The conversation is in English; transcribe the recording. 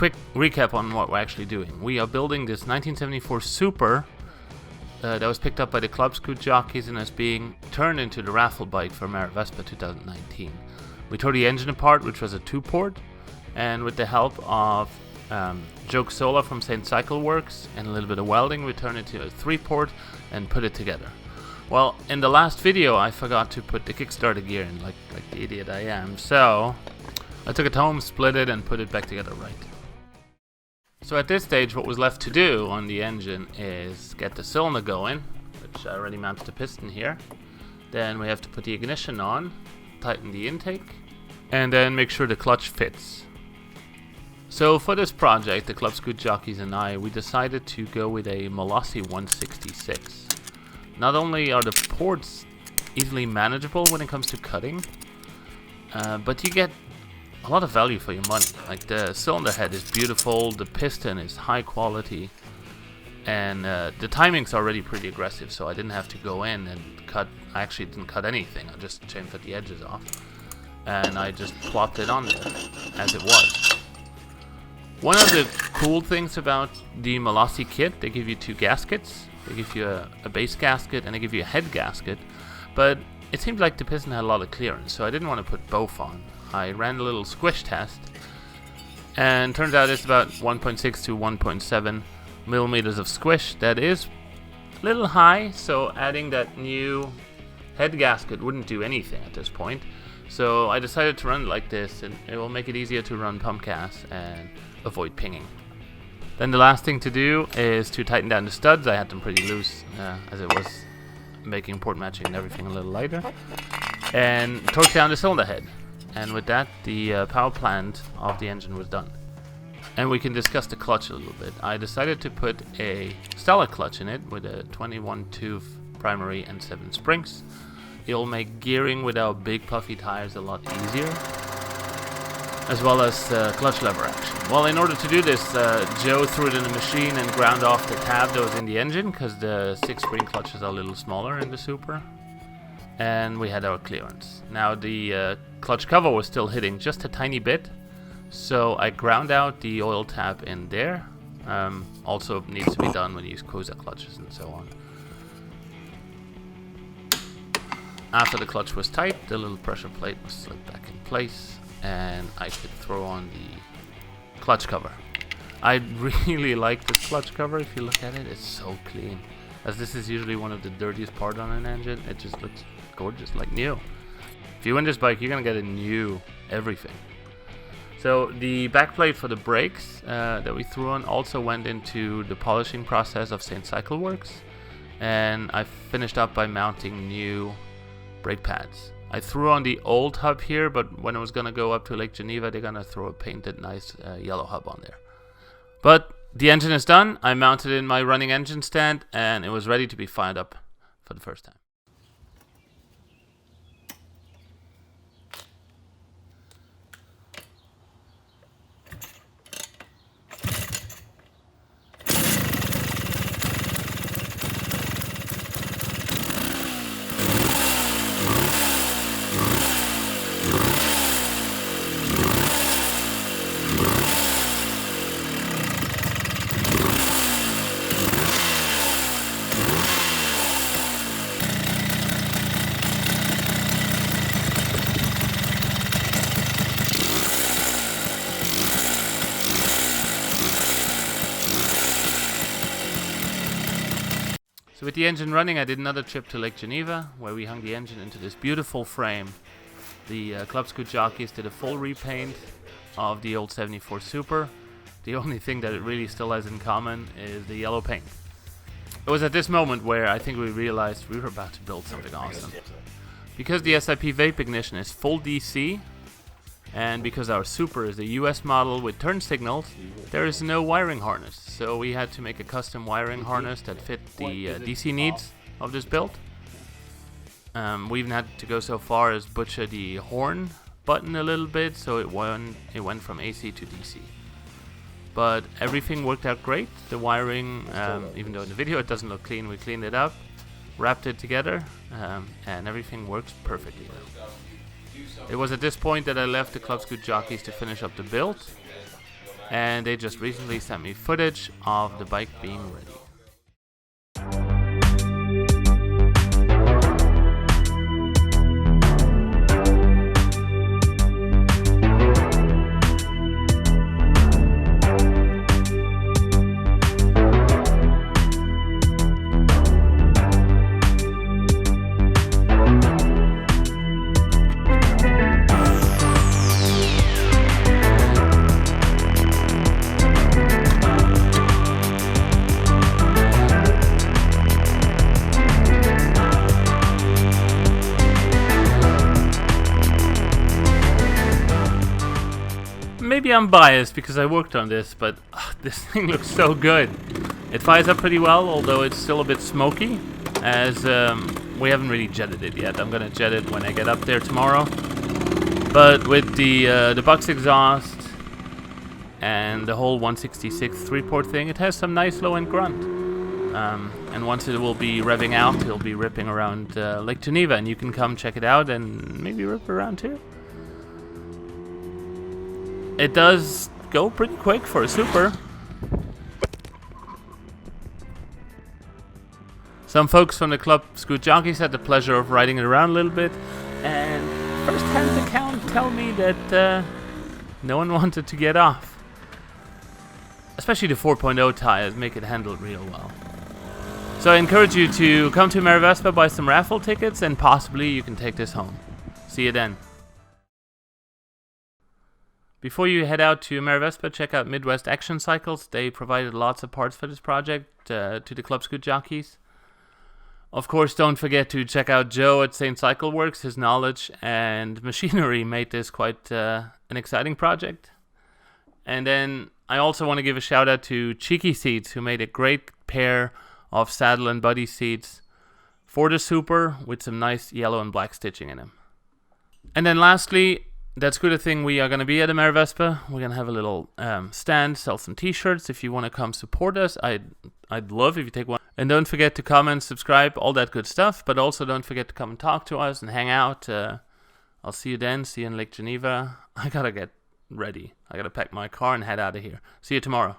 quick recap on what we're actually doing. We are building this 1974 Super that was picked up by the Club Scoot jockeys and is being turned into the raffle bike for Amerivespa 2019. We tore the engine apart, which was a 2-port, and with the help of Joke Sola from SaintsCycleWorks and a little bit of welding, we turned it into a 3-port and put it together. Well, in the last video I forgot to put the Kickstarter gear in, like the idiot I am, so I took it home, split it, and put it back together right. So at this stage, what was left to do on the engine is get the cylinder going, which I already mounted the piston here. Then we have to put the ignition on, tighten the intake, and then make sure the clutch fits. So for this project, the Club Scoot jockeys and I, we decided to go with a Molossi 166. Not only are the ports easily manageable when it comes to cutting, but you get a lot of value for your money. Like, the cylinder head is beautiful, the piston is high quality, and the timing's already pretty aggressive, so I didn't have to go in and cut. I actually didn't cut anything, I just chamfered the edges off, and I just plopped it on there as it was. One of the cool things about the Molossi kit, they give you 2 gaskets. They give you a base gasket and they give you a head gasket, but it seemed like the piston had a lot of clearance, so I didn't want to put both on. I ran a little squish test, and turns out it's about 1.6 to 1.7 millimeters of squish. That is a little high, so adding that new head gasket wouldn't do anything at this point. So I decided to run it like this, and it will make it easier to run pump gas and avoid pinging. Then the last thing to do is to tighten down the studs. I had them pretty loose as it was making port matching and everything a little lighter, and torque down the cylinder head. And with that, the power plant of the engine was done. And we can discuss the clutch a little bit. I decided to put a Stella clutch in it with a 21 tooth primary and 7 springs. It'll make gearing without big puffy tires a lot easier, as well as clutch lever action. Well, in order to do this, Joe threw it in the machine and ground off the tab that was in the engine, because the 6 spring clutches are a little smaller in the Super. And we had our clearance. Now the clutch cover was still hitting just a tiny bit, so I ground out the oil tap in there. Also needs to be done when you use Koza clutches and so on. After the clutch was tight, the little pressure plate was slipped back in place, and I could throw on the clutch cover. I really like this clutch cover. If you look at it, it's so clean. As this is usually one of the dirtiest parts on an engine, it just looks gorgeous, like new. If you win this bike, you're gonna get a new everything. So the backplate for the brakes that we threw on also went into the polishing process of SaintsCycleWorks, and I finished up by mounting new brake pads. I threw on the old hub here, but when it was gonna go up to Lake Geneva, they're gonna throw a painted nice yellow hub on there. But the engine is done. I mounted it in my running engine stand, and it was ready to be fired up for the first time. So with the engine running, I did another trip to Lake Geneva, where we hung the engine into this beautiful frame. The Club Scoot jockeys did a full repaint of the old 74 Super. The only thing that it really still has in common is the yellow paint. It was at this moment where I think we realized we were about to build something awesome. Because the SIP vape ignition is full DC, and because our Super is a US model with turn signals, there is no wiring harness. So we had to make a custom wiring harness that fit the DC needs of this build. We even had to go so far as butcher the horn button a little bit, so it went from AC to DC. But everything worked out great. The wiring, even though in the video it doesn't look clean, we cleaned it up, wrapped it together, and everything works perfectly now. It was at this point that I left the Club Scoot jockeys to finish up the build, and they just recently sent me footage of the bike being ready. Maybe I'm biased because I worked on this, but this thing looks so good. It fires up pretty well, although it's still a bit smoky, as we haven't really jetted it yet. I'm gonna jet it when I get up there tomorrow. But with the Bucks exhaust and the whole 166 3-port thing, it has some nice low-end grunt. And once it will be revving out, it'll be ripping around Lake Geneva, and you can come check it out and maybe rip around too. It does go pretty quick for a super. Some folks from the club Scoot Jockeys had the pleasure of riding it around a little bit, and first-hand account tell me that no one wanted to get off. Especially the 4.0 tires make it handle real well. So I encourage you to come to Amerivespa, buy some raffle tickets, and possibly you can take this home. See you then. Before you head out to Amerivespa, check out Midwest Action Cycles. They provided lots of parts for this project to the Club Scoot Jockeys. Of course, don't forget to check out Joe at SaintsCycleWorks. His knowledge and machinery made this quite an exciting project. And then I also want to give a shout out to Cheeky Seats, who made a great pair of saddle and buddy seats for the Super with some nice yellow and black stitching in them. And then lastly, that's good a thing. We are going to be at Amerivespa. We're going to have a little stand, sell some t-shirts. If you want to come support us, I'd love if you take one. And don't forget to comment, subscribe, all that good stuff. But also don't forget to come and talk to us and hang out. I'll see you then. See you in Lake Geneva. I got to get ready. I got to pack my car and head out of here. See you tomorrow.